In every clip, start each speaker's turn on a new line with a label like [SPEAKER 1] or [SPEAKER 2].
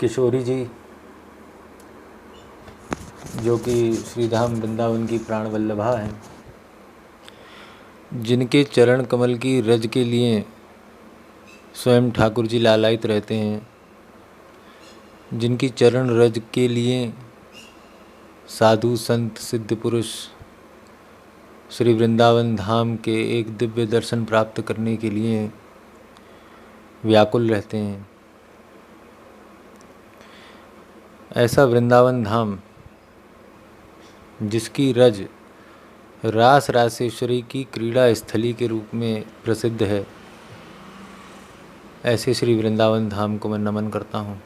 [SPEAKER 1] किशोरी जी, जो कि श्रीधाम वृंदावन की प्राण वल्लभा हैं, जिनके चरण कमल की रज के लिए स्वयं ठाकुर जी लालायित रहते हैं, जिनकी चरण रज के लिए साधु संत सिद्ध पुरुष श्री वृंदावन धाम के एक दिव्य दर्शन प्राप्त करने के लिए व्याकुल रहते हैं, ऐसा वृंदावन धाम जिसकी रज रास रासेश्वरी की क्रीड़ा स्थली के रूप में प्रसिद्ध है, ऐसे श्री वृंदावन धाम को मैं नमन करता हूँ।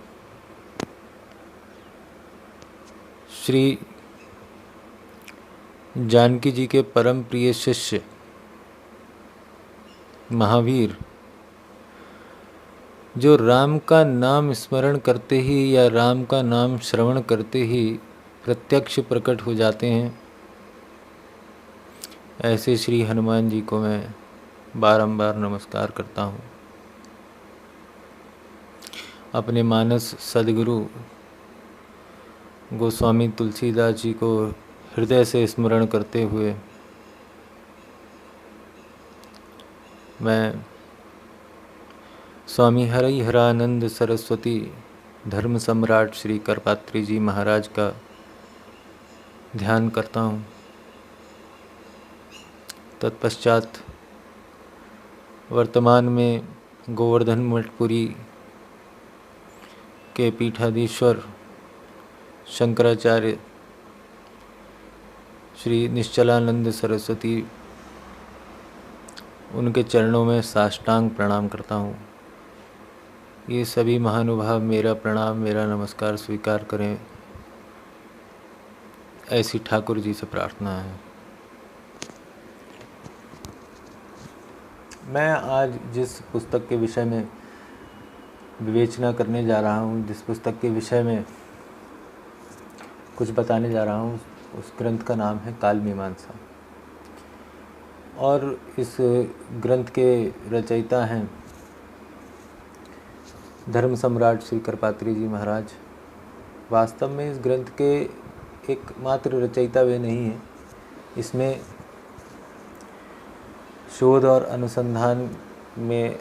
[SPEAKER 1] श्री जानकी जी के परम प्रिय शिष्य महावीर, जो राम का नाम स्मरण करते ही या राम का नाम श्रवण करते ही प्रत्यक्ष प्रकट हो जाते हैं, ऐसे श्री हनुमान जी को मैं बारंबार नमस्कार करता हूँ। अपने मानस सद्गुरु गोस्वामी तुलसीदास जी को हृदय से स्मरण करते हुए मैं स्वामी हरिहरानंद सरस्वती धर्म सम्राट श्री करपात्री जी महाराज का ध्यान करता हूँ। तत्पश्चात वर्तमान में गोवर्धन मठपुरी के पीठाधीश्वर शंकराचार्य श्री निश्चलानंद सरस्वती, उनके चरणों में साष्टांग प्रणाम करता हूँ। ये सभी महानुभाव मेरा प्रणाम, मेरा नमस्कार स्वीकार करें, ऐसी ठाकुर जी से प्रार्थना है। मैं आज जिस पुस्तक के विषय में विवेचना करने जा रहा हूँ, जिस पुस्तक के विषय में कुछ बताने जा रहा हूँ, उस ग्रंथ का नाम है काल मीमांसा। और इस ग्रंथ के रचयिता हैं धर्म सम्राट श्री करपात्री जी महाराज। वास्तव में इस ग्रंथ के एकमात्र रचयिता वे नहीं हैं, इसमें शोध और अनुसंधान में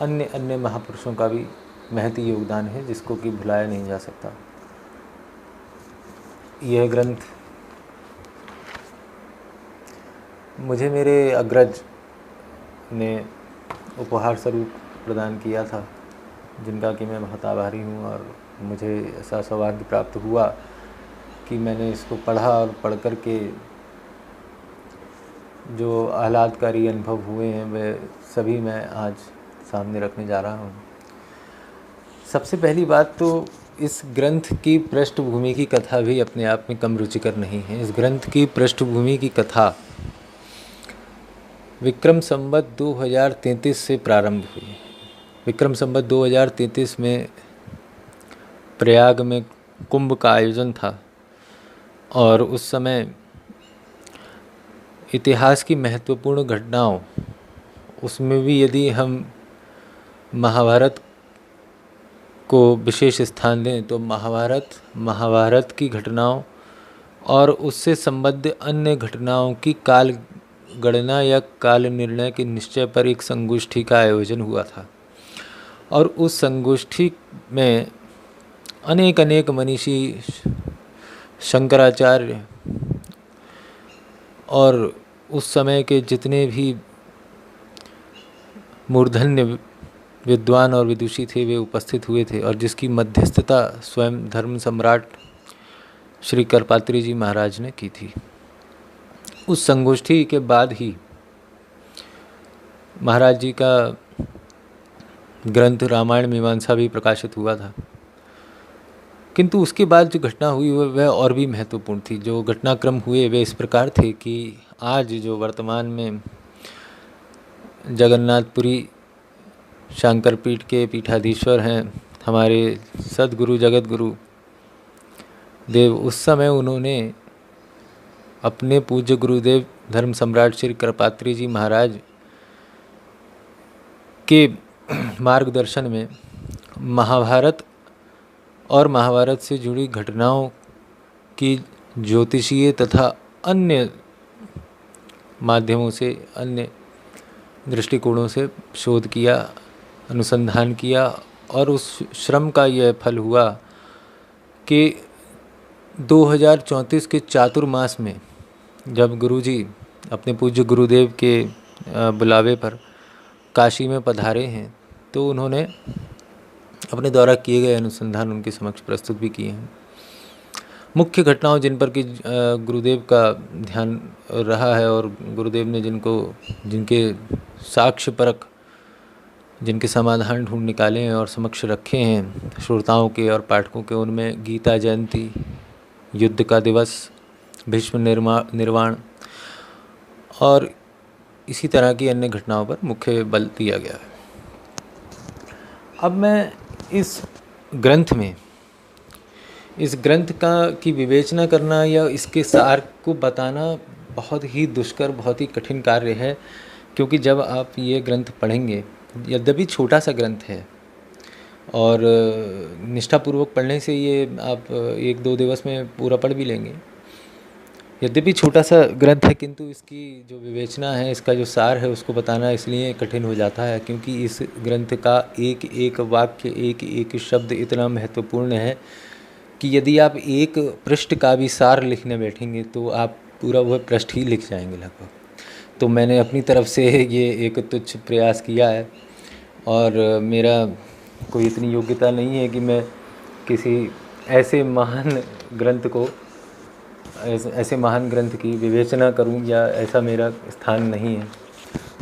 [SPEAKER 1] अन्य महापुरुषों का भी महती योगदान है, जिसको कि भुलाया नहीं जा सकता। यह ग्रंथ मुझे मेरे अग्रज ने उपहार स्वरूप प्रदान किया था, जिनका कि मैं बहुत आभारी हूँ। और मुझे ऐसा सौभाग्य प्राप्त हुआ कि मैंने इसको पढ़ा और पढ़ कर के जो आह्लादकारी अनुभव हुए हैं वे सभी मैं आज सामने रखने जा रहा हूँ। सबसे पहली बात तो इस ग्रंथ की पृष्ठभूमि की कथा भी अपने आप में कम रुचिकर नहीं है। इस ग्रंथ की पृष्ठभूमि की कथा विक्रम संवत 2033 से प्रारंभ हुई। विक्रम संवत 2033 में प्रयाग में कुंभ का आयोजन था, और उस समय इतिहास की महत्वपूर्ण घटनाओं, उसमें भी यदि हम महाभारत को विशेष स्थान दें तो महाभारत की घटनाओं और उससे संबद्ध अन्य घटनाओं की काल गणना या काल निर्णय के निश्चय पर एक संगोष्ठी का आयोजन हुआ था। और उस संगोष्ठी में अनेक मनीषी, शंकराचार्य और उस समय के जितने भी मूर्धन्य विद्वान और विदुषी थे वे उपस्थित हुए थे, और जिसकी मध्यस्थता स्वयं धर्म सम्राट श्री करपात्री जी महाराज ने की थी। उस संगोष्ठी के बाद ही महाराज जी का ग्रंथ रामायण मीमांसा भी प्रकाशित हुआ था। किंतु उसके बाद जो घटना हुई वह और भी महत्वपूर्ण थी। जो घटनाक्रम हुए वे इस प्रकार थे कि आज जो वर्तमान में जगन्नाथपुरी शंकर पीठ के पीठाधीश्वर हैं हमारे सद्गुरु जगत गुरु देव, उस समय उन्होंने अपने पूज्य गुरुदेव धर्म सम्राट श्री करपात्री जी महाराज के मार्गदर्शन में महाभारत और महाभारत से जुड़ी घटनाओं की ज्योतिषीय तथा अन्य माध्यमों से, अन्य दृष्टिकोणों से शोध किया, अनुसंधान किया और उस श्रम का यह फल हुआ कि 2034 के चातुर्मास में जब गुरुजी अपने पूज्य गुरुदेव के बुलावे पर काशी में पधारे हैं तो उन्होंने अपने द्वारा किए गए अनुसंधान उनके समक्ष प्रस्तुत भी किए हैं। मुख्य घटनाओं जिन पर कि गुरुदेव का ध्यान रहा है और गुरुदेव ने जिनके साक्ष्य परक, जिनके समाधान ढूंढ निकाले हैं और समक्ष रखे हैं श्रोताओं के और पाठकों के, उनमें गीता जयंती, युद्ध का दिवस, भीष्म निर्वाण और इसी तरह की अन्य घटनाओं पर मुख्य बल दिया गया है। अब मैं इस ग्रंथ की विवेचना करना या इसके सार को बताना बहुत ही दुष्कर, बहुत ही कठिन कार्य है, क्योंकि जब आप ये ग्रंथ पढ़ेंगे, यद्यपि छोटा सा ग्रंथ है और निष्ठापूर्वक पढ़ने से ये आप 1-2 दिवस में पूरा पढ़ भी लेंगे, यद्यपि छोटा सा ग्रंथ है, किंतु इसकी जो विवेचना है, इसका जो सार है, उसको बताना इसलिए कठिन हो जाता है क्योंकि इस ग्रंथ का एक एक वाक्य, एक एक शब्द इतना महत्वपूर्ण है कि यदि आप एक पृष्ठ का भी सार लिखने बैठेंगे तो आप पूरा वह पृष्ठ ही लिख जाएंगे लगभग। तो मैंने अपनी तरफ से ये एक तुच्छ प्रयास किया है और मेरा कोई इतनी योग्यता नहीं है कि मैं किसी ऐसे महान ग्रंथ की विवेचना करूं, या ऐसा मेरा स्थान नहीं है।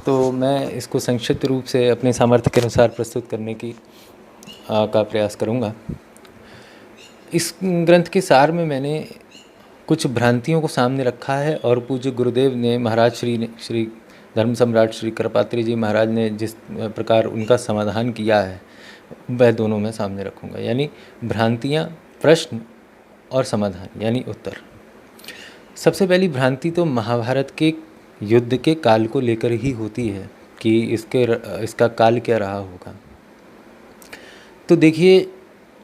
[SPEAKER 1] तो मैं इसको संक्षिप्त रूप से अपने सामर्थ्य के अनुसार प्रस्तुत करने का प्रयास करूंगा। इस ग्रंथ के सार में मैंने कुछ भ्रांतियों को सामने रखा है और पूज्य गुरुदेव ने, महाराज श्री धर्म सम्राट श्री करपात्री जी महाराज ने जिस प्रकार उनका समाधान किया है वह दोनों मैं सामने रखूंगा, यानी भ्रांतियाँ, प्रश्न और समाधान यानी उत्तर। सबसे पहली भ्रांति तो महाभारत के युद्ध के काल को लेकर ही होती है कि इसका काल क्या रहा होगा। तो देखिए,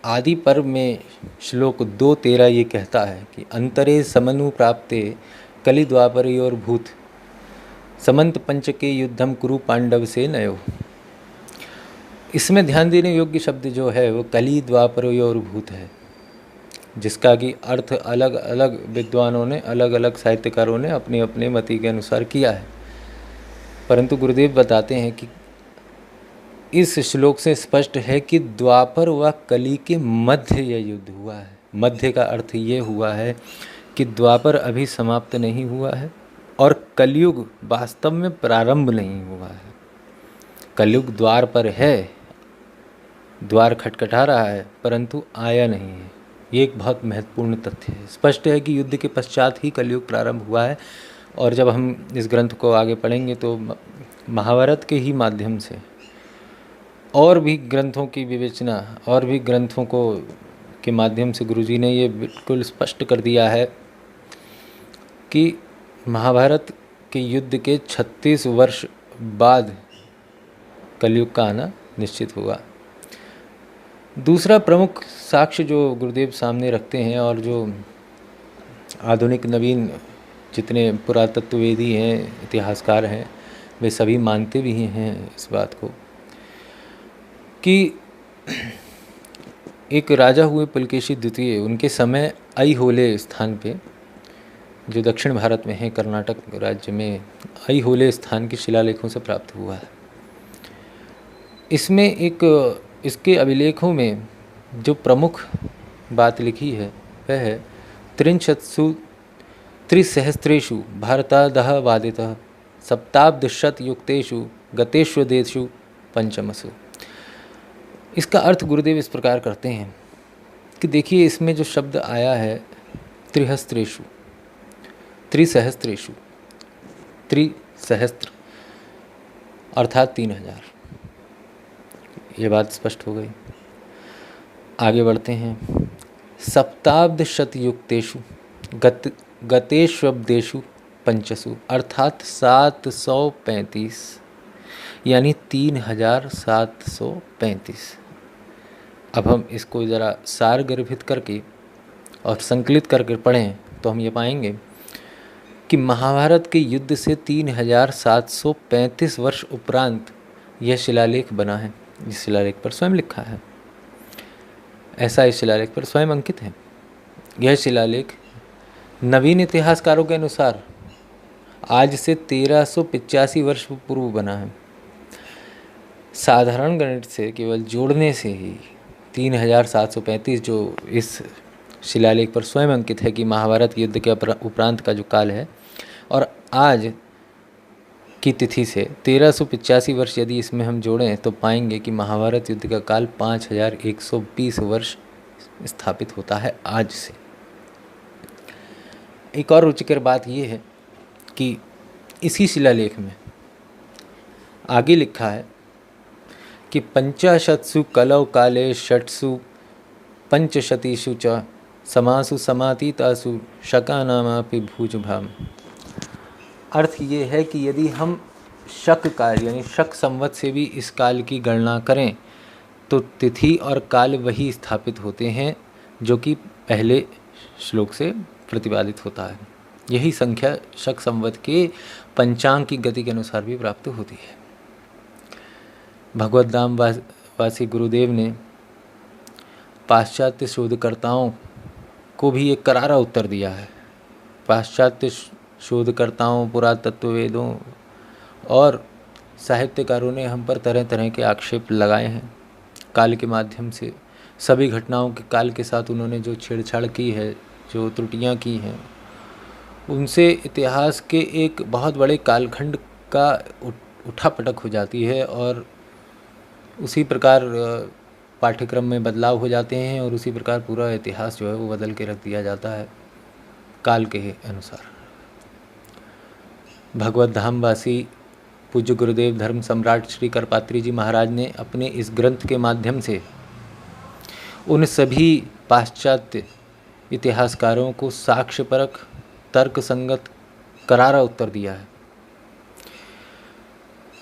[SPEAKER 1] आदि पर्व में श्लोक 2:13 ये कहता है कि अंतरे समनु प्राप्ते कलि द्वापरयोर भूत समंत पंचके युद्धम कुरु पांडव से नयो। इसमें ध्यान देने योग्य शब्द जो है वो कलि द्वापरयोर भूत है, जिसका कि अर्थ अलग अलग विद्वानों ने, अलग अलग साहित्यकारों ने अपने अपने मति के अनुसार किया है, परंतु गुरुदेव बताते हैं कि इस श्लोक से स्पष्ट है कि द्वापर व कली के मध्य यह युद्ध हुआ है। मध्य का अर्थ ये हुआ है कि द्वापर अभी समाप्त नहीं हुआ है और कलयुग वास्तव में प्रारंभ नहीं हुआ है। कलयुग द्वार पर है, द्वार खटखटा रहा है, परंतु आया नहीं है। ये एक बहुत महत्वपूर्ण तथ्य है। स्पष्ट है कि युद्ध के पश्चात ही कलयुग प्रारंभ हुआ है और जब हम इस ग्रंथ को आगे पढ़ेंगे तो महाभारत के ही माध्यम से और भी ग्रंथों की विवेचना, और भी ग्रंथों के माध्यम से गुरुजी ने ये बिल्कुल स्पष्ट कर दिया है कि महाभारत के युद्ध के 36 वर्ष बाद कलयुग का आना निश्चित हुआ। दूसरा प्रमुख साक्ष्य जो गुरुदेव सामने रखते हैं और जो आधुनिक नवीन जितने पुरातत्ववेदी हैं, इतिहासकार हैं, वे सभी मानते भी हैं इस बात को कि एक राजा हुए पुलकेशी द्वितीय, उनके समय ऐहोले स्थान पे, जो दक्षिण भारत में है, कर्नाटक राज्य में ऐहोले स्थान के शिलालेखों से प्राप्त हुआ है। इसमें इसके अभिलेखों में जो प्रमुख बात लिखी है वह है त्रिसहस्रेषु भारतादः वादितः सप्ताब्दशतयुक्तेषु गतेष्वेदेषु पंचमसु। इसका अर्थ गुरुदेव इस प्रकार करते हैं कि देखिए, इसमें जो शब्द आया है त्रिसहस्त्र, अर्थात 3000, ये बात स्पष्ट हो गई। आगे बढ़ते हैं। सप्ताब्दशतयुक्तेषु गतेष्वब्देषु पंचसु, अर्थात 735, यानी 3735। अब हम इसको ज़रा सार गर्भित करके और संकलित करके पढ़ें तो हम ये पाएंगे कि महाभारत के युद्ध से 3735 वर्ष उपरांत यह शिलालेख बना है। इस शिलालेख पर स्वयं लिखा है, ऐसा इस शिलालेख पर स्वयं अंकित है। यह शिलालेख नवीन इतिहासकारों के अनुसार आज से 1385 वर्ष पूर्व बना है। साधारण गणित से केवल जोड़ने से ही 3735 जो इस शिलालेख पर स्वयं अंकित है कि महाभारत युद्ध के उपरांत का जो काल है, और आज की तिथि से 1385 वर्ष यदि इसमें हम जोड़ें तो पाएंगे कि महाभारत युद्ध का काल 5120 वर्ष स्थापित होता है आज से। एक और रुचिकर बात यह है कि इसी शिलालेख में आगे लिखा है कि 85 कलौ काले षट्सु पंचशतीषु च समासु समातीतासु शकानामापि भूजभाम। अर्थ ये है कि यदि हम शक काल यानी शक संवत से भी इस काल की गणना करें तो तिथि और काल वही स्थापित होते हैं जो कि पहले श्लोक से प्रतिपादित होता है। यही संख्या शक संवत के पंचांग की गति के अनुसार भी प्राप्त होती है। भगवत धाम वासी गुरुदेव ने पाश्चात्य शोधकर्ताओं को भी एक करारा उत्तर दिया है। पाश्चात्य शोधकर्ताओं, पुरातत्ववेदों और साहित्यकारों ने हम पर तरह तरह के आक्षेप लगाए हैं। काल के माध्यम से सभी घटनाओं के काल के साथ उन्होंने जो छेड़छाड़ की है, जो त्रुटियां की हैं, उनसे इतिहास के एक बहुत बड़े कालखंड का उठापटक हो जाती है और उसी प्रकार पाठ्यक्रम में बदलाव हो जाते हैं और उसी प्रकार पूरा इतिहास जो है वो बदल के रख दिया जाता है काल के अनुसार। भगवत धामवासी पूज्य गुरुदेव धर्म सम्राट श्री करपात्री जी महाराज ने अपने इस ग्रंथ के माध्यम से उन सभी पाश्चात्य इतिहासकारों को साक्ष्यपरक, तर्क संगत करारा उत्तर दिया है।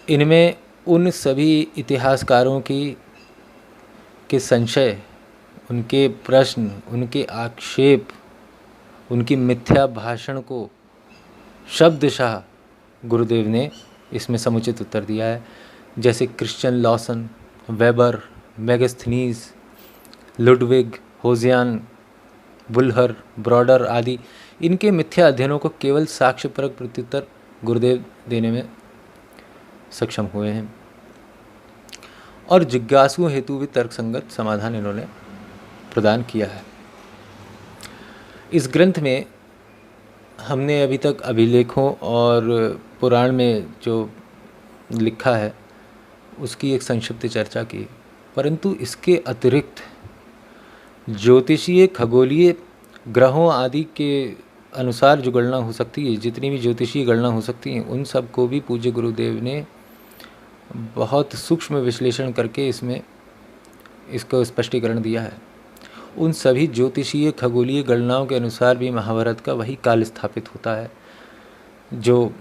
[SPEAKER 1] इनमें उन सभी इतिहासकारों के संशय, उनके प्रश्न, उनके आक्षेप, उनकी मिथ्या भाषण को शब्दशः गुरुदेव ने इसमें समुचित उत्तर दिया है। जैसे Christian Lassen, Weber, Megasthenes, Ludwig, होजियान, बुलहर, ब्रॉडर आदि इनके मिथ्या अध्ययनों को केवल साक्ष्यपरक प्रत्युत्तर गुरुदेव देने में सक्षम हुए हैं और जिज्ञासुओं हेतु भी तर्कसंगत समाधान इन्होंने प्रदान किया है। इस ग्रंथ में हमने अभी तक अभिलेखों और पुराण में जो लिखा है उसकी एक संक्षिप्त चर्चा की, परंतु इसके अतिरिक्त ज्योतिषीय, खगोलीय, ग्रहों आदि के अनुसार जो गणना हो सकती है, जितनी भी ज्योतिषीय गणना हो सकती हैं, उन सब को भी पूज्य गुरुदेव ने बहुत सूक्ष्म विश्लेषण करके इसको स्पष्टीकरण दिया है। उन सभी ज्योतिषीय, खगोलीय गणनाओं के अनुसार भी महाभारत का वही काल स्थापित होता है जो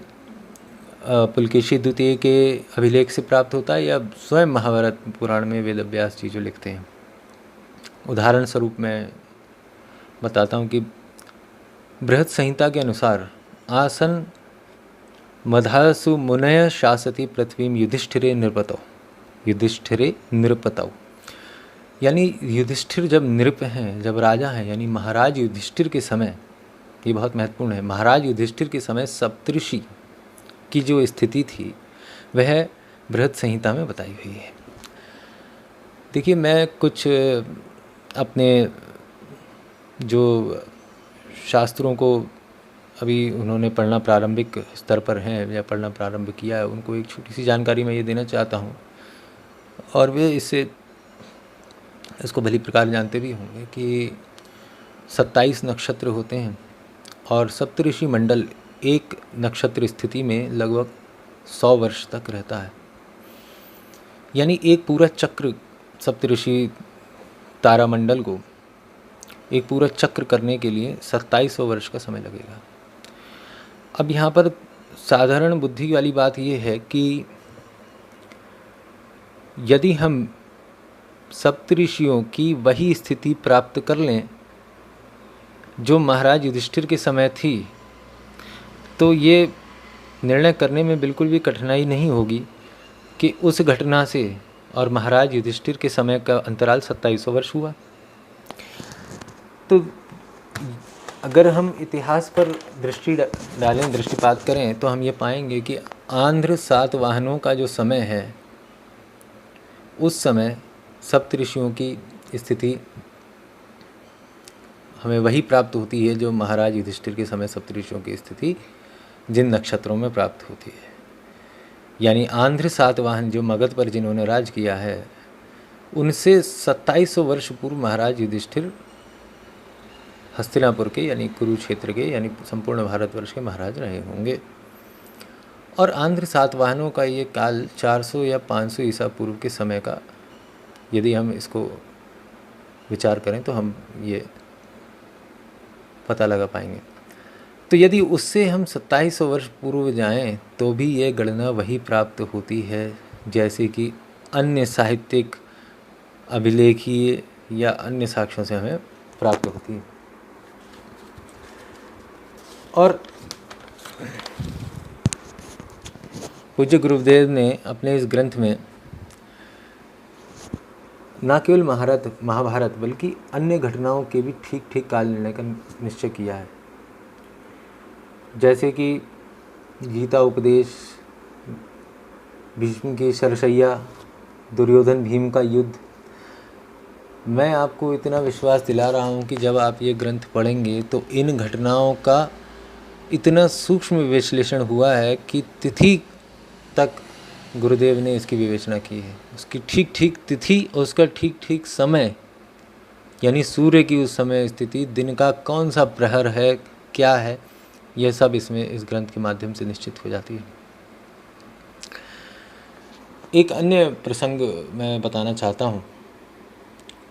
[SPEAKER 1] पुलकेशी द्वितीय के अभिलेख से प्राप्त होता है या स्वयं महाभारत पुराण में वेदव्यास जी जो लिखते हैं। उदाहरण स्वरूप मैं बताता हूँ कि बृहत संहिता के अनुसार आसन मधासु मुनय शासति पृथ्वीम युधिष्ठिरे नृपतौ। यानी युधिष्ठिर जब नृप हैं, जब राजा हैं, यानी महाराज युधिष्ठिर के समय, ये बहुत महत्वपूर्ण है, महाराज युधिष्ठिर के समय सप्तऋषि की जो स्थिति थी वह बृहत संहिता में बताई हुई है। देखिए, मैं कुछ अपने जो शास्त्रों को अभी उन्होंने पढ़ना प्रारंभिक स्तर पर हैं या पढ़ना प्रारंभ किया है, उनको एक छोटी सी जानकारी मैं ये देना चाहता हूँ और वे इसको भली प्रकार जानते भी होंगे कि 27 नक्षत्र होते हैं और सप्तऋषि मंडल एक नक्षत्र स्थिति में लगभग 100 वर्ष तक रहता है। यानी एक पूरा चक्र, सप्तऋषि तारामंडल को एक पूरा चक्र करने के लिए 2700 वर्ष का समय लगेगा। अब यहाँ पर साधारण बुद्धि वाली बात ये है कि यदि हम सप्तऋषियों की वही स्थिति प्राप्त कर लें जो महाराज युधिष्ठिर के समय थी, तो ये निर्णय करने में बिल्कुल भी कठिनाई नहीं होगी कि उस घटना से और महाराज युधिष्ठिर के समय का अंतराल 2700 वर्ष हुआ। तो अगर हम इतिहास पर दृष्टि डालें, दृष्टिपात करें, तो हम ये पाएंगे कि आंध्र सातवाहनों का जो समय है, उस समय सप्तऋषियों की स्थिति हमें वही प्राप्त होती है जो महाराज युधिष्ठिर के समय सप्तऋषियों की स्थिति जिन नक्षत्रों में प्राप्त होती है। यानी आंध्र सातवाहन जो मगध पर जिन्होंने राज किया है, उनसे 2700 वर्ष पूर्व महाराज युधिष्ठिर हस्तिनापुर के यानी कुरुक्षेत्र के यानी संपूर्ण भारतवर्ष के महाराज रहे होंगे। और आंध्र सातवाहनों का ये काल 400 या 500 ईसा पूर्व के समय का यदि हम इसको विचार करें तो हम ये पता लगा पाएंगे। तो यदि उससे हम 2700 वर्ष पूर्व जाएं तो भी ये गणना वही प्राप्त होती है जैसे कि अन्य साहित्यिक अभिलेखीय या अन्य साक्ष्यों से हमें प्राप्त होती है। और पूज्य गुरुदेव ने अपने इस ग्रंथ में न केवल महाभारत बल्कि अन्य घटनाओं के भी ठीक ठीक काल निर्णय का निश्चय किया है, जैसे कि गीता उपदेश, भीष्म की शरशैया, दुर्योधन भीम का युद्ध। मैं आपको इतना विश्वास दिला रहा हूँ कि जब आप ये ग्रंथ पढ़ेंगे तो इन घटनाओं का इतना सूक्ष्म विश्लेषण हुआ है कि तिथि तक गुरुदेव ने इसकी विवेचना की है, उसकी ठीक ठीक तिथि और उसका ठीक ठीक समय, यानी सूर्य की उस समय स्थिति, दिन का कौन सा प्रहर है, क्या है, यह सब इसमें इस ग्रंथ के माध्यम से निश्चित हो जाती है। एक अन्य प्रसंग मैं बताना चाहता हूँ,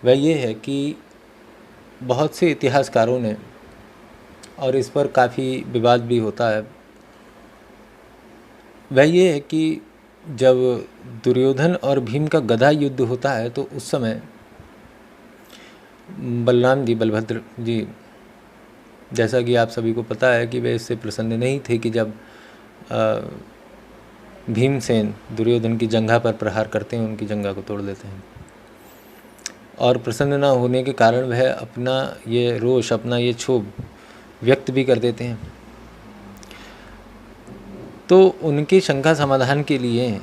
[SPEAKER 1] वह ये है कि बहुत से इतिहासकारों ने, और इस पर काफ़ी विवाद भी होता है, वह ये है कि जब दुर्योधन और भीम का गदा युद्ध होता है तो उस समय बलराम जी, बलभद्र जी, जैसा कि आप सभी को पता है कि वे इससे प्रसन्न नहीं थे कि जब भीमसेन दुर्योधन की जंघा पर प्रहार करते हैं, उनकी जंघा को तोड़ देते हैं। और प्रसन्न न होने के कारण वह अपना ये रोष, अपना ये क्षोभ व्यक्त भी कर देते हैं। तो उनके शंका समाधान के लिए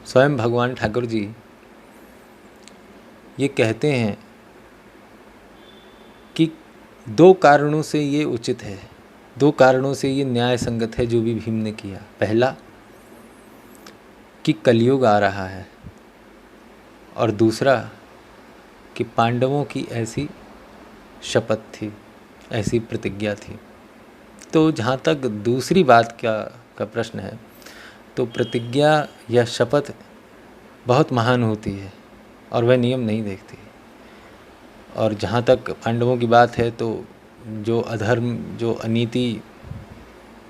[SPEAKER 1] स्वयं भगवान ठाकुर जी ये कहते हैं कि दो कारणों से ये उचित है, दो कारणों से ये न्याय संगत है जो भी भीम ने किया। पहला कि कलयुग आ रहा है, और दूसरा कि पांडवों की ऐसी शपथ थी, ऐसी प्रतिज्ञा थी। तो जहाँ तक दूसरी बात का प्रश्न है, तो प्रतिज्ञा या शपथ बहुत महान होती है और वह नियम नहीं देखती। और जहाँ तक पांडवों की बात है, तो जो अधर्म, जो अनीति,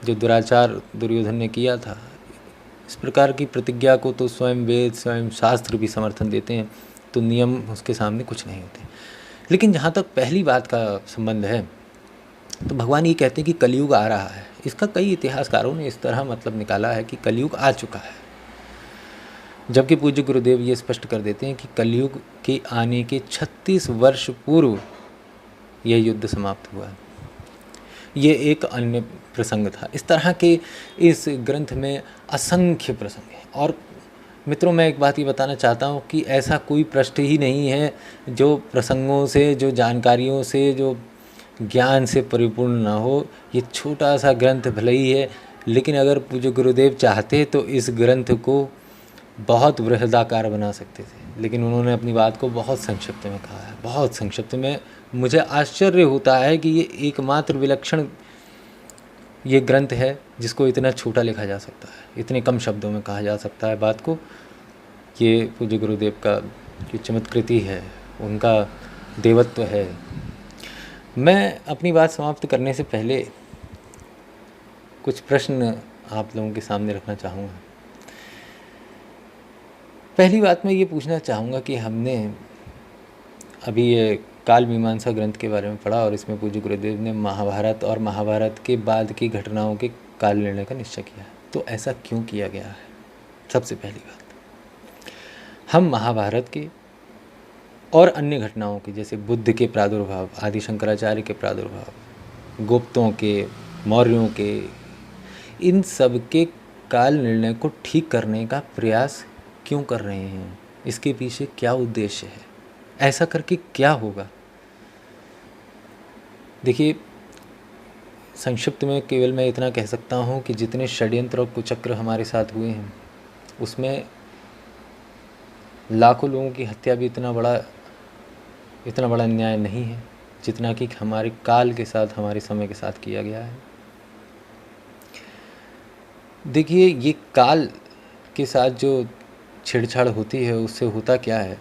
[SPEAKER 1] जो दुराचार दुर्योधन ने किया था, इस प्रकार की प्रतिज्ञा को तो स्वयं वेद, स्वयं शास्त्र भी समर्थन देते हैं, तो नियम उसके सामने कुछ नहीं होते। लेकिन जहाँ तक पहली बात का संबंध है, तो भगवान ये कहते हैं कि कलयुग आ रहा है। इसका कई इतिहासकारों ने इस तरह मतलब निकाला है कि कलयुग आ चुका है, जबकि पूज्य गुरुदेव ये स्पष्ट कर देते हैं कि कलयुग के आने के 36 वर्ष पूर्व यह युद्ध समाप्त हुआ। ये एक अन्य प्रसंग था। इस तरह के इस ग्रंथ में असंख्य प्रसंग हैं। और मित्रों, मैं एक बात ये बताना चाहता हूँ कि ऐसा कोई पृष्ठ ही नहीं है जो प्रसंगों से, जो जानकारियों से, जो ज्ञान से परिपूर्ण ना हो। ये छोटा सा ग्रंथ भले ही है, लेकिन अगर पूज्य गुरुदेव चाहते तो इस ग्रंथ को बहुत बृहदाकार बना सकते थे, लेकिन उन्होंने अपनी बात को बहुत संक्षिप्त में कहा है, बहुत संक्षिप्त में। मुझे आश्चर्य होता है कि ये एकमात्र विलक्षण ये ग्रंथ है जिसको इतना छोटा लिखा जा सकता है, इतने कम शब्दों में कहा जा सकता है बात को। ये पूज्य गुरुदेव का जो चमत्कृति है, उनका देवत्व है। मैं अपनी बात समाप्त करने से पहले कुछ प्रश्न आप लोगों के सामने रखना चाहूँगा। पहली बात मैं ये पूछना चाहूँगा कि हमने अभी ये काल मीमांसा ग्रंथ के बारे में पढ़ा और इसमें पूज्य गुरुदेव ने महाभारत और महाभारत के बाद की घटनाओं के काल निर्णय का निश्चय किया। तो ऐसा क्यों किया गया है? सबसे पहली बात, हम महाभारत के और अन्य घटनाओं के, जैसे बुद्ध के प्रादुर्भाव, आदि शंकराचार्य के प्रादुर्भाव, गुप्तों के, मौर्यों के, इन सब के काल निर्णय को ठीक करने का प्रयास क्यों कर रहे हैं? इसके पीछे क्या उद्देश्य है? ऐसा करके क्या होगा? देखिए, संक्षिप्त में केवल मैं इतना कह सकता हूँ कि जितने षड्यंत्र और कुचक्र हमारे साथ हुए हैं, उसमें लाखों लोगों की हत्या भी इतना बड़ा अन्याय नहीं है जितना कि हमारे काल के साथ, हमारे समय के साथ किया गया है। देखिए, ये काल के साथ जो छेड़छाड़ होती है, उससे होता क्या है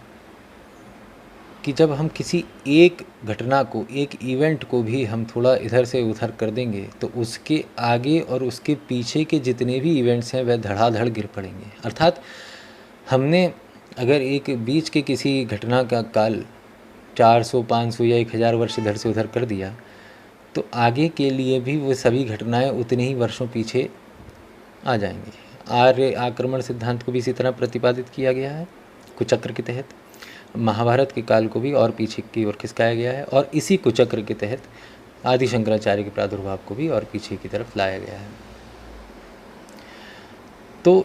[SPEAKER 1] कि जब हम किसी एक घटना को, एक इवेंट को भी हम थोड़ा इधर से उधर कर देंगे तो उसके आगे और उसके पीछे के जितने भी इवेंट्स हैं वह धड़ाधड़ गिर पड़ेंगे। अर्थात हमने अगर एक बीच के किसी घटना का काल 400, 500 या 1000 वर्ष इधर से उधर कर दिया तो आगे के लिए भी वो सभी घटनाएं उतने ही वर्षों पीछे आ जाएंगी। आर्य आक्रमण सिद्धांत को भी इसी तरह प्रतिपादित किया गया है कुचक्र के तहत। महाभारत के काल को भी और पीछे की ओर खिसकाया गया है और इसी कुचक्र के तहत आदि शंकराचार्य के प्रादुर्भाव को भी और पीछे की तरफ लाया गया है। तो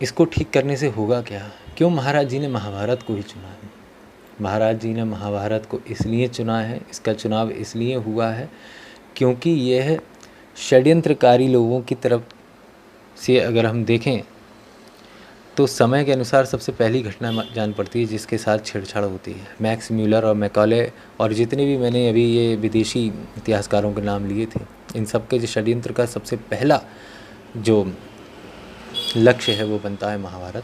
[SPEAKER 1] इसको ठीक करने से होगा क्या? क्यों महाराज जी ने महाभारत को ही चुना है? महाराज जी ने महाभारत को इसलिए चुना है, इसका चुनाव इसलिए हुआ है क्योंकि यह षड्यंत्रकारी लोगों की तरफ से अगर हम देखें तो समय के अनुसार सबसे पहली घटना जान पड़ती है जिसके साथ छेड़छाड़ होती है। मैक्स म्यूलर और मैकॉले और जितने भी मैंने अभी ये विदेशी इतिहासकारों के नाम लिए थे, इन सब के जो षड्यंत्र का सबसे पहला जो लक्ष्य है वो बनता है महाभारत।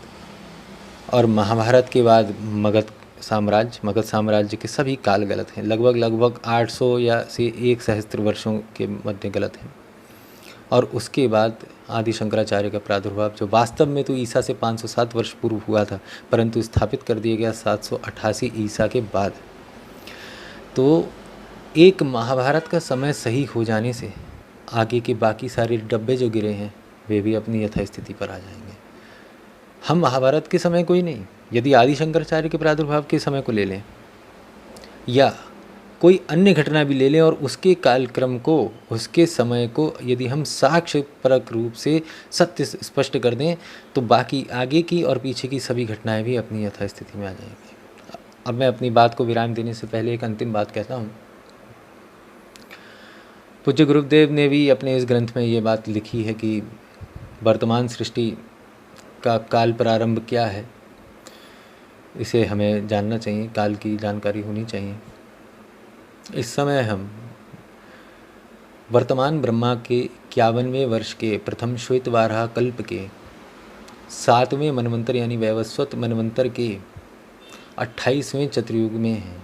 [SPEAKER 1] और महाभारत के बाद मगध साम्राज्य के सभी काल गलत हैं। लगभग 800 या से 1 सहस्त्र वर्षों के मध्य गलत हैं। और उसके बाद आदि शंकराचार्य का प्रादुर्भाव, जो वास्तव में तो ईसा से 507 वर्ष पूर्व हुआ था, परंतु स्थापित कर दिया गया 788 ईसा के बाद। तो एक महाभारत का समय सही हो जाने से आगे के बाकी सारे डब्बे जो गिरे हैं वे भी अपनी यथास्थिति पर आ जाएंगे। हम महाभारत के समय को ही नहीं, यदि आदि शंकराचार्य के प्रादुर्भाव के समय को ले लें या कोई अन्य घटना भी ले लें और उसके कालक्रम को, उसके समय को यदि हम साक्ष्यपरक रूप से सत्य स्पष्ट कर दें तो बाकी आगे की और पीछे की सभी घटनाएं भी अपनी यथास्थिति में आ जाएंगी। अब मैं अपनी बात को विराम देने से पहले एक अंतिम बात कहता हूँ। पूज्य गुरुदेव ने भी अपने इस ग्रंथ में ये बात लिखी है कि वर्तमान सृष्टि का काल प्रारंभ क्या है, इसे हमें जानना चाहिए, काल की जानकारी होनी चाहिए। इस समय हम वर्तमान ब्रह्मा के 51वें वर्ष के प्रथम श्वेतवाराह कल्प के 7वें मनवंतर यानी वैवस्वत मनवंतर के 28वें चतुर्युग में हैं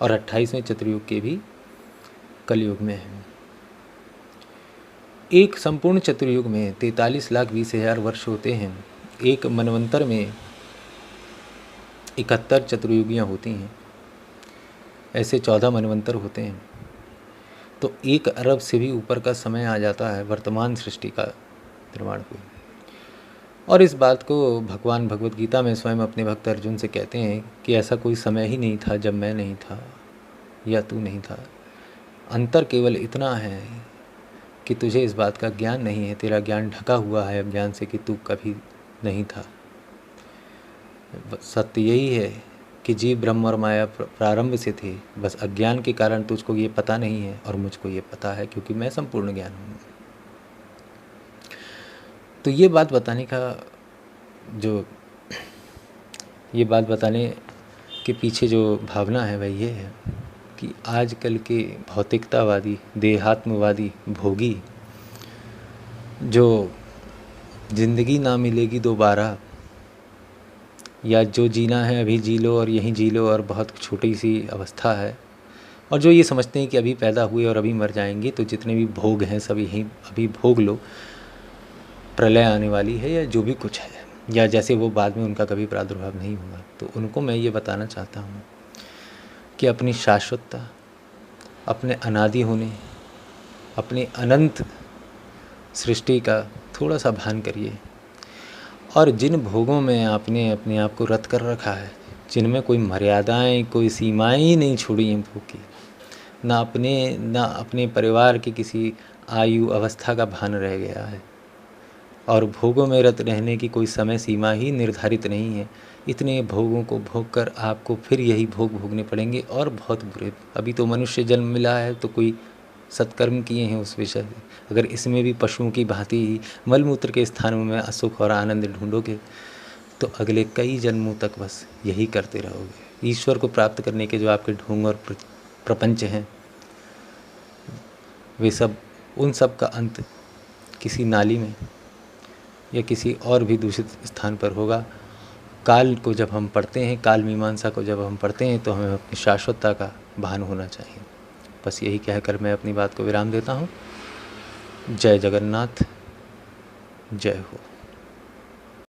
[SPEAKER 1] और 28वें चतुर्युग के भी कलयुग में हैं। एक संपूर्ण चतुर्युग में 43,20,000 वर्ष होते हैं। एक मनवंतर में 71 चतुर्युगियाँ होती हैं। ऐसे 14 मनवंतर होते हैं। तो 1 अरब से भी ऊपर का समय आ जाता है वर्तमान सृष्टि का निर्माण हुए। और इस बात को भगवान भगवत गीता में स्वयं अपने भक्त अर्जुन से कहते हैं कि ऐसा कोई समय ही नहीं था जब मैं नहीं था या तू नहीं था। अंतर केवल इतना है कि तुझे इस बात का ज्ञान नहीं है, तेरा ज्ञान ढका हुआ है अज्ञान से कि तू कभी नहीं था। सत्य यही है कि जीव ब्रह्म और माया प्रारंभ से थे, बस अज्ञान के कारण तुझको ये पता नहीं है और मुझको ये पता है क्योंकि मैं संपूर्ण ज्ञान हूँ। तो ये बात बताने के पीछे जो भावना है वह ये है कि आजकल के भौतिकतावादी, देहात्मवादी, भोगी जो जिंदगी ना मिलेगी दोबारा या जो जीना है अभी जी लो और यहीं जी लो और बहुत छोटी सी अवस्था है, और जो ये समझते हैं कि अभी पैदा हुए और अभी मर जाएंगे तो जितने भी भोग हैं सब यहीं अभी भोग लो, प्रलय आने वाली है या जो भी कुछ है, या जैसे वो बाद में उनका कभी प्रादुर्भाव नहीं हुआ। तो उनको मैं ये बताना चाहता हूँ कि अपनी शाश्वतता, अपने अनादि होने, अपनी अनंत सृष्टि का थोड़ा सा भान करिए। और जिन भोगों में आपने अपने आप को रत कर रखा है, जिनमें कोई मर्यादाएं, कोई सीमाएं ही नहीं छोड़ी हैं भोग की, ना अपने परिवार की किसी आयु अवस्था का भान रह गया है, और भोगों में रत रहने की कोई समय सीमा ही निर्धारित नहीं है। इतने भोगों को भोग कर आपको फिर यही भोग भोगने पड़ेंगे, और बहुत बुरे। अभी तो मनुष्य जन्म मिला है तो कोई सत्कर्म किए हैं उस विषय से। अगर इसमें भी पशुओं की भांति ही मलमूत्र के स्थानों में असुख और आनंद ढूंढोगे तो अगले कई जन्मों तक बस यही करते रहोगे। ईश्वर को प्राप्त करने के जो आपके ढोंग और प्रपंच हैं, वे सब, उन सब का अंत किसी नाली में या किसी और भी दूषित स्थान पर होगा। काल को जब हम पढ़ते हैं, काल मीमांसा को जब हम पढ़ते हैं, तो हमें अपनी शाश्वतता का भान होना चाहिए। बस यही कहकर मैं अपनी बात को विराम देता हूँ। जय जगन्नाथ, जय हो।